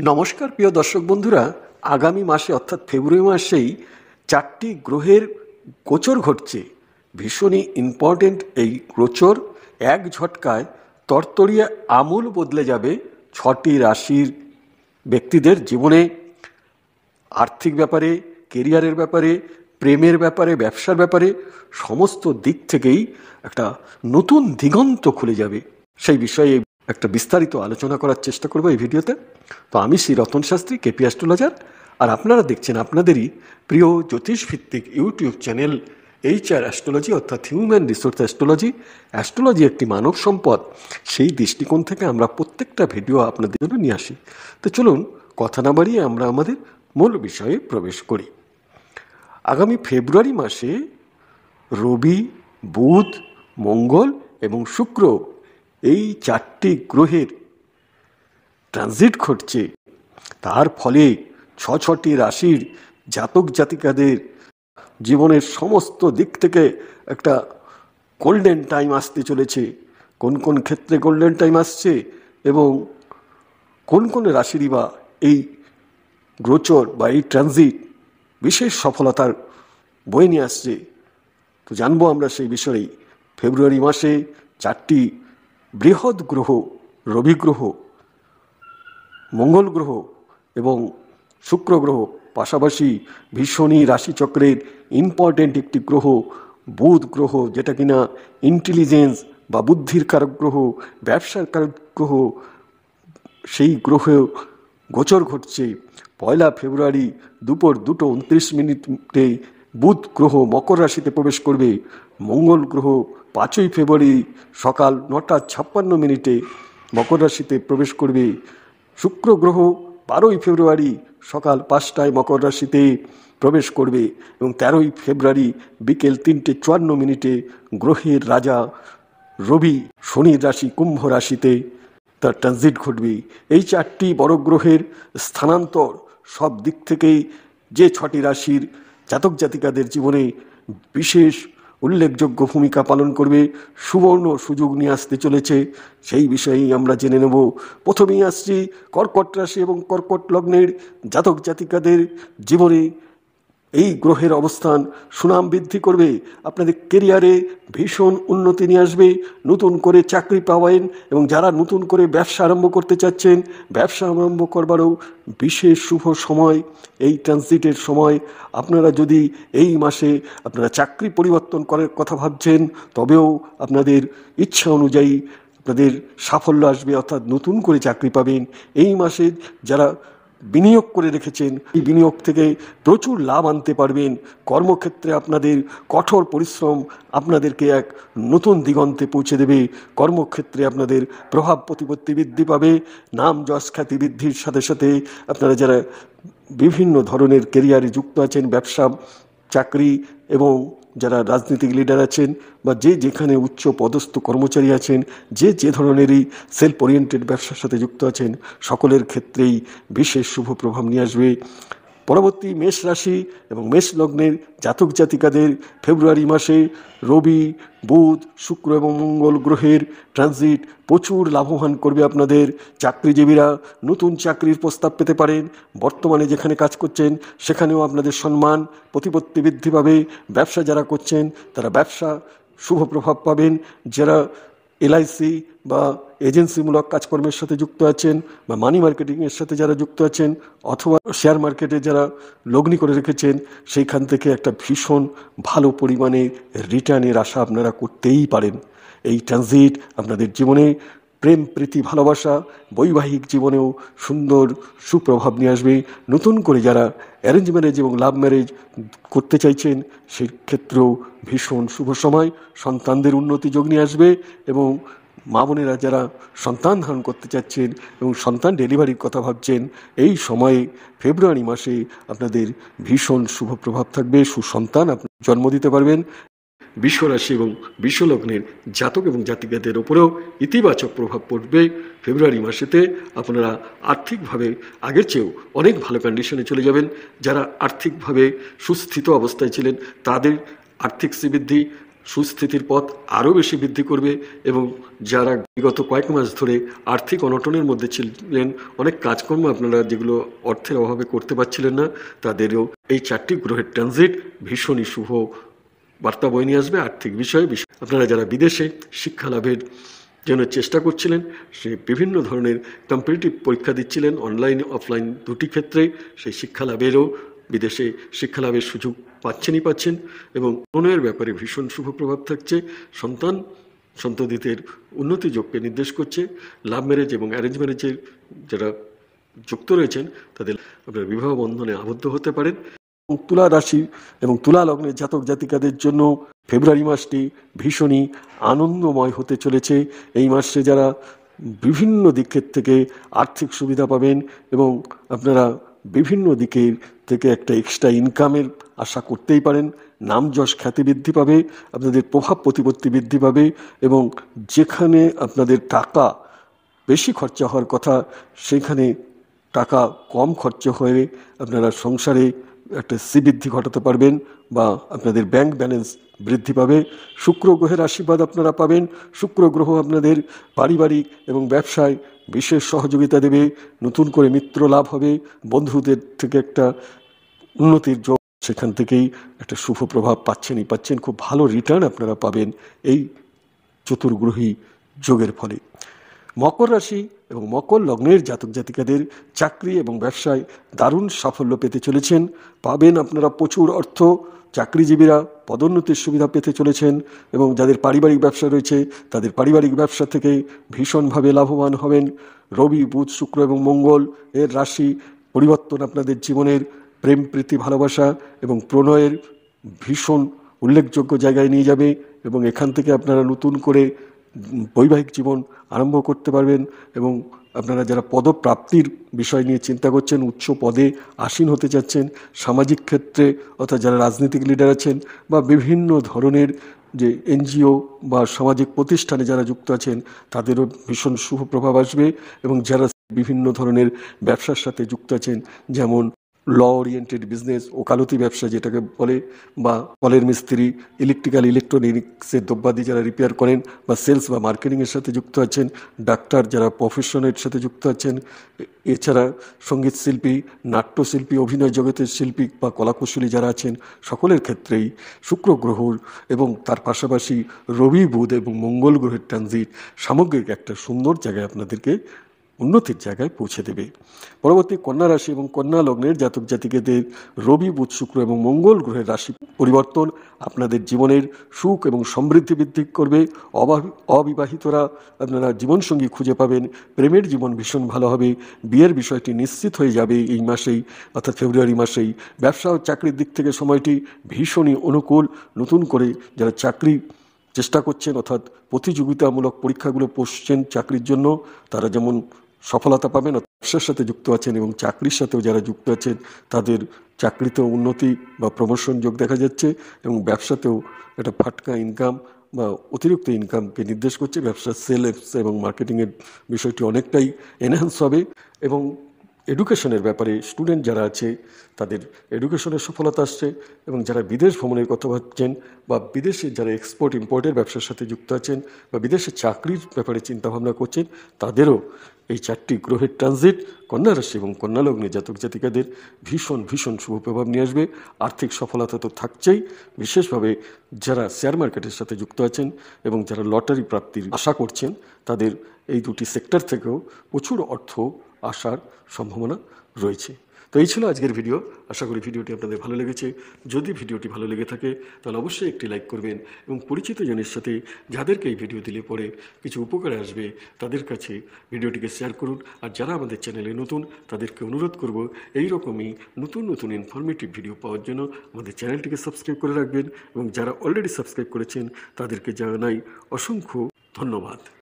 নমস্কার প্রিয় দর্শক বন্ধুরা, আগামী মাসে অর্থাৎ ফেব্রুয়ারি মাসেই 4টি গ্রহের গোচর ঘটছে। ভীষণই ইম্পর্টেন্ট এই গোচর। এক ঝটকায় তরতরিয়ে আমূল বদলে যাবে 6টি রাশির ব্যক্তিদের জীবনে। আর্থিক ব্যাপারে, কেরিয়ারের ব্যাপারে, প্রেমের ব্যাপারে, ব্যবসার ব্যাপারে সমস্ত দিক থেকেই একটা নতুন দিগন্ত খুলে যাবে। সেই বিষয়ে একটা বিস্তারিত আলোচনা করার চেষ্টা করব এই ভিডিওতে। তো আমি শ্রী রতন শাস্ত্রী, কেপি অ্যাস্ট্রোলজার, আর আপনারা দেখছেন আপনাদেরই প্রিয় জ্যোতিষ ভিত্তিক ইউটিউব চ্যানেল HR অ্যাস্ট্রোলজি, অর্থাৎ হিউম্যান রিসোর্স অ্যাস্ট্রোলজি। অ্যাস্ট্রোলজি একটি মানব সম্পদ, সেই দৃষ্টিকোণ থেকে আমরা প্রত্যেকটা ভিডিও আপনাদের জন্য নিয়ে আসি। তো চলুন কথা না বাড়িয়ে আমরা আমাদের মূল বিষয়ে প্রবেশ করি। আগামী ফেব্রুয়ারি মাসে রবি, বুধ, মঙ্গল এবং শুক্র, এই 4টি গ্রহের ট্রানজিট ঘটছে। তার ফলে 6টি রাশির জাতক জাতিকাদের জীবনের সমস্ত দিক থেকে একটা গোল্ডেন টাইম আসতে চলেছে। কোন কোন ক্ষেত্রে গোল্ডেন টাইম আসছে এবং কোন কোন রাশিরই বা এই গোচর বা এই ট্রানজিট বিশেষ সফলতার বয়ে নিয়ে আসছে, তো জানবো আমরা সেই বিষয়েই। ফেব্রুয়ারি মাসে 4টি বৃহৎ গ্রহ, রবি গ্রহ, মঙ্গল গ্রহ এবং শুক্র গ্রহ, পাশাপাশি ভীষণই রাশিচক্রের ইম্পর্টেন্ট একটি গ্রহ বুধ গ্রহ, যেটা কিনা ইন্টেলিজেন্স বা বুদ্ধির কারক গ্রহ, ব্যবসার কারক গ্রহ, সেই গ্রহ গোচর ঘটছে। 1 ফেব্রুয়ারি দুপুর 2:29 বুধ গ্রহ মকর রাশিতে প্রবেশ করবে। মঙ্গল গ্রহ 5 ফেব্রুয়ারি সকাল 9:56 মকর রাশিতে প্রবেশ করবে। শুক্র গ্রহ 12 ফেব্রুয়ারি সকাল 5টায় মকর রাশিতে প্রবেশ করবে এবং 13 ফেব্রুয়ারি বিকেল 3:54 গ্রহের রাজা রবি শনির রাশি কুম্ভ রাশিতে তার ট্রানজিট ঘটবে। এই 4টি বড় গ্রহের স্থানান্তর সব দিক থেকেই যে 6টি রাশির জাতক জাতিকাদের জীবনে বিশেষ উল্লেখযোগ্য ভূমিকা পালন করবে, সুবর্ণ সুযোগ নিয়ে আসতে চলেছে, সেই বিষয়েই আমরা জেনে নেব। প্রথমেই আসছি কর্কট রাশি এবং কর্কট লগ্নের জাতক জাতিকাদের জীবনে এই গ্রহের অবস্থান সুনাম বৃদ্ধি করবে, আপনাদের কেরিয়ারে ভীষণ উন্নতি নিয়ে আসবে, নতুন করে চাকরি পাবেন এবং যারা নতুন করে ব্যবসা আরম্ভ করতে চাচ্ছেন, ব্যবসা আরম্ভ করবারও বিশেষ শুভ সময় এই ট্রানজিটের সময়। আপনারা যদি এই মাসে আপনারা চাকরি পরিবর্তন করার কথা ভাবছেন, তবেও আপনাদের ইচ্ছা অনুযায়ী আপনাদের সাফল্য আসবে, অর্থাৎ নতুন করে চাকরি পাবেন। এই মাসে যারা বিনিয়োগ করে রেখেছেন, এই বিনিয়োগ থেকে প্রচুর লাভ আনতে পারবেন। কর্মক্ষেত্রে আপনাদের কঠোর পরিশ্রম আপনাদেরকে এক নতুন দিগন্তে পৌঁছে দেবে। কর্মক্ষেত্রে আপনাদের প্রভাব প্রতিপত্তি বৃদ্ধি পাবে, নাম যশ খ্যাতি বৃদ্ধির সাথে সাথে আপনারা যারা বিভিন্ন ধরনের কেরিয়ারে যুক্ত আছেন, ব্যবসা, চাকরি এবং যারা রাজনৈতিক লিডার আছেন বা যে যেখানে উচ্চ পদস্থ কর্মচারী আছেন, যে যে ধরনেরই সেলফ ওরিয়েন্টেড ব্যবসার সাথে যুক্ত আছেন, সকলের ক্ষেত্রেই বিশেষ শুভ প্রভাব নিয়ে আসবে। পরবর্তী মেষ রাশি এবং মেষ লগ্নের জাতক জাতিকাদের ফেব্রুয়ারি মাসে রবি, বুধ, শুক্র এবং মঙ্গল গ্রহের ট্রানজিট প্রচুর লাভবান করবে আপনাদের। চাকরিজীবীরা নতুন চাকরির প্রস্তাব পেতে পারেন, বর্তমানে যেখানে কাজ করছেন সেখানেও আপনাদের সম্মান প্রতিপত্তি বৃদ্ধি পাবে। ব্যবসা যারা করছেন তারা ব্যবসা শুভ প্রভাব পাবেন। যারা LIC বা এজেন্সিমূলক কাজকর্মের সাথে যুক্ত আছেন বা মানি মার্কেটিংয়ের সাথে যারা যুক্ত আছেন অথবা শেয়ার মার্কেটে যারা লগ্নি করে রেখেছেন, সেইখান থেকে একটা ভীষণ ভালো পরিমাণে রিটার্নের আশা আপনারা করতেই পারেন। এই ট্রানজিট আপনাদের জীবনে প্রেম, প্রীতি, ভালোবাসা, বৈবাহিক জীবনেও সুন্দর সুপ্রভাব নিয়ে আসবে। নতুন করে যারা অ্যারেঞ্জ ম্যারেজ এবং লাভ ম্যারেজ করতে চাইছেন, সেক্ষেত্রেও ভীষণ শুভ সময়। সন্তানদের উন্নতি যোগ নিয়ে আসবে এবং মা বোনেরা যারা সন্তান ধারণ করতে চাচ্ছেন এবং সন্তান ডেলিভারির কথা ভাবছেন, এই সময়ে ফেব্রুয়ারি মাসে আপনাদের ভীষণ শুভ প্রভাব থাকবে, সুসন্তান আপনি জন্ম দিতে পারবেন। বিশ্বরাশি এবং বিশ্বলগ্নের জাতক এবং জাতিকাদের ওপরেও ইতিবাচক প্রভাব পড়বে। ফেব্রুয়ারি মাসেতে আপনারা আর্থিকভাবে আগের চেয়েও অনেক ভালো কন্ডিশনে চলে যাবেন। যারা আর্থিকভাবে সুস্থিত অবস্থায় ছিলেন তাদের আর্থিক শ্রীবৃদ্ধি সুস্থিতির পথ আরও বেশি বৃদ্ধি করবে এবং যারা বিগত কয়েক মাস ধরে আর্থিক অনটনের মধ্যে ছিলেন, অনেক কাজকর্ম আপনারা যেগুলো অর্থের অভাবে করতে পারছিলেন না, তাদেরও এই 4টি গ্রহের ট্রানজিট ভীষণই শুভ বার্তা বয়ে নিয়ে আসবে আর্থিক বিষয়ে। আপনারা যারা বিদেশে শিক্ষা লাভের জন্য চেষ্টা করছিলেন, সে বিভিন্ন ধরনের কম্পিটিটিভ পরীক্ষা দিচ্ছিলেন অনলাইন অফলাইন দুটি ক্ষেত্রে, সেই শিক্ষা লাভেরও বিদেশে শিক্ষা লাভের সুযোগ পাচ্ছেন এবং প্রণয়ের ব্যাপারে ভীষণ শুভ প্রভাব থাকছে। সন্ততিদের উন্নতি যোগকে নির্দেশ করছে। লাভ ম্যারেজ এবং অ্যারেঞ্জ ম্যারেজের যারা যুক্ত রয়েছেন তাদের আপনার বিবাহ বন্ধনে আবদ্ধ হতে পারেন। তুলা রাশি এবং তুলা লগ্নের জাতক জাতিকাদের জন্য ফেব্রুয়ারি মাসটি ভীষণই আনন্দময় হতে চলেছে। এই মাসে যারা বিভিন্ন দিকের থেকে আর্থিক সুবিধা পাবেন এবং আপনারা বিভিন্ন দিকের থেকে একটা এক্সট্রা ইনকামের আশা করতেই পারেন। নাম যশ খ্যাতি বৃদ্ধি পাবে, আপনাদের প্রভাব প্রতিপত্তি বৃদ্ধি পাবে এবং যেখানে আপনাদের টাকা বেশি খরচা হওয়ার কথা সেখানে টাকা কম খরচা হয়ে আপনারা সংসারে একটা শ্রীবৃদ্ধি ঘটাতে পারবেন বা আপনাদের ব্যাংক ব্যালেন্স বৃদ্ধি পাবে। শুক্র গ্রহের আশীর্বাদ আপনারা পাবেন। শুক্র গ্রহ আপনাদের পারিবারিক এবং ব্যবসায় বিশেষ সহযোগিতা দেবে। নতুন করে মিত্র লাভ হবে, বন্ধুদের থেকে একটা উন্নতির যোগ, সেখান থেকেই একটা শুভ প্রভাব পাচ্ছেন। খুব ভালো রিটার্ন আপনারা পাবেন এই চতুর্গ্রহী যোগের ফলে। মকর রাশি এবং মকর লগ্নের জাতক জাতিকাদের চাকরি এবং ব্যবসায় দারুণ সাফল্য পেতে চলেছেন। পাবেন আপনারা প্রচুর অর্থ। চাকরিজীবীরা পদোন্নতির সুবিধা পেতে চলেছেন এবং যাদের পারিবারিক ব্যবসা রয়েছে তাদের পারিবারিক ব্যবসা থেকে ভীষণভাবে লাভবান হবেন। রবি, বুধ, শুক্র এবং মঙ্গল এর রাশি পরিবর্তন আপনাদের জীবনের প্রেম, প্রীতি, ভালোবাসা এবং প্রণয়ের ভীষণ উল্লেখযোগ্য জায়গায় নিয়ে যাবে এবং এখান থেকে আপনারা নতুন করে বৈবাহিক জীবন আরম্ভ করতে পারবেন এবং আপনারা যারা পদপ্রাপ্তির বিষয় নিয়ে চিন্তা করছেন, উচ্চ পদে আসীন হতে যাচ্ছেন, সামাজিক ক্ষেত্রে অর্থাৎ যারা রাজনৈতিক লিডার আছেন বা বিভিন্ন ধরনের যে এনজিও বা সামাজিক প্রতিষ্ঠানে যারা যুক্ত আছেন তাদেরও ভীষণ শুভ প্রভাব আসবে এবং যারা বিভিন্ন ধরনের ব্যবসার সাথে যুক্ত আছেন, যেমন ল ওরিয়েন্টেড বিজনেস, ওকালতি ব্যবসা যেটাকে বলে, বা কলের মিস্ত্রি, ইলেকট্রনিক্সের দ্রব্যাদি যারা রিপেয়ার করেন, বা সেলস বা মার্কেটিংয়ের সাথে যুক্ত আছেন, ডাক্তার যারা প্রফেশনের সাথে যুক্ত আছেন, এছাড়া সঙ্গীত শিল্পী, নাট্যশিল্পী, অভিনয় জগতের শিল্পী বা কলাকুশলী যারা আছেন, সকলের ক্ষেত্রেই শুক্র গ্রহ এবং তার পাশাপাশি রবি, বুধ এবং মঙ্গল গ্রহের ট্রানজিট সামগ্রিক একটা সুন্দর জায়গায় আপনাদেরকে উন্নতির জায়গায় পৌঁছে দেবে। পরবর্তী কন্যা রাশি এবং কন্যা লগ্নের জাতক জাতিকাদের রবি, বুধ, শুক্র এবং মঙ্গল গ্রহের রাশি পরিবর্তন আপনাদের জীবনের সুখ এবং সমৃদ্ধি বৃদ্ধি করবে। অবিবাহিতরা আপনারা জীবনসঙ্গী খুঁজে পাবেন। প্রেমের জীবন ভীষণ ভালো হবে। বিয়ের বিষয়টি নিশ্চিত হয়ে যাবে এই মাসেই, অর্থাৎ ফেব্রুয়ারি মাসেই। ব্যবসা ও চাকরির দিক থেকে সময়টি ভীষণই অনুকূল। নতুন করে যারা চাকরি চেষ্টা করছেন অর্থাৎ প্রতিযোগিতামূলক পরীক্ষাগুলো বসছেন চাকরির জন্য, তারা যেমন সফলতা পাবেন, ব্যবসার সাথে যুক্ত আছেন এবং চাকরির সাথেও যারা যুক্ত আছেন তাদের চাকরিতেও উন্নতি বা প্রমোশন যোগ দেখা যাচ্ছে এবং ব্যবসাতেও একটা ফাটকা ইনকাম বা অতিরিক্ত ইনকামকে নির্দেশ করছে। ব্যবসার সেলস এবং মার্কেটিংয়ের বিষয়টি অনেকটাই এনহ্যান্স হবে এবং এডুকেশনের ব্যাপারে স্টুডেন্ট যারা আছে তাদের এডুকেশনের সফলতা আসছে এবং যারা বিদেশ ভ্রমণের কথা ভাবছেন বা বিদেশে যারা এক্সপোর্ট ইম্পোর্টের ব্যবসার সাথে যুক্ত আছেন বা বিদেশে চাকরির ব্যাপারে চিন্তাভাবনা করছেন, তাদেরও এই 4টি গ্রহের ট্রানজিট কন্যা রাশি এবং কন্যা লগ্নে জাতক জাতিকাদের ভীষণ শুভ প্রভাব নিয়ে আসবে। আর্থিক সফলতা তো থাকছেই, বিশেষভাবে যারা শেয়ার মার্কেটের সাথে যুক্ত আছেন এবং যারা লটারি প্রাপ্তির আশা করছেন তাদের এই দুটি সেক্টর থেকেও প্রচুর অর্থ আসার সম্ভাবনা রয়েছে। তো এই ছিল আজকের ভিডিও। আশা করি ভিডিওটি আপনাদের ভালো লেগেছে। যদি ভিডিওটি ভালো লেগে থাকে তাহলে অবশ্যই একটি লাইক করবেন এবং পরিচিত জনের সাথে যাদেরকে এই ভিডিও দিলে পরে কিছু উপকারে আসবে তাদের কাছে ভিডিওটিকে শেয়ার করুন। আর যারা আমাদের চ্যানেলে নতুন তাদেরকে অনুরোধ করব এই রকমই নতুন ইনফরমেটিভ ভিডিও পাওয়ার জন্য আমাদের চ্যানেলটিকে সাবস্ক্রাইব করে রাখবেন এবং যারা অলরেডি সাবস্ক্রাইব করেছেন তাদেরকে জানাই অসংখ্য ধন্যবাদ।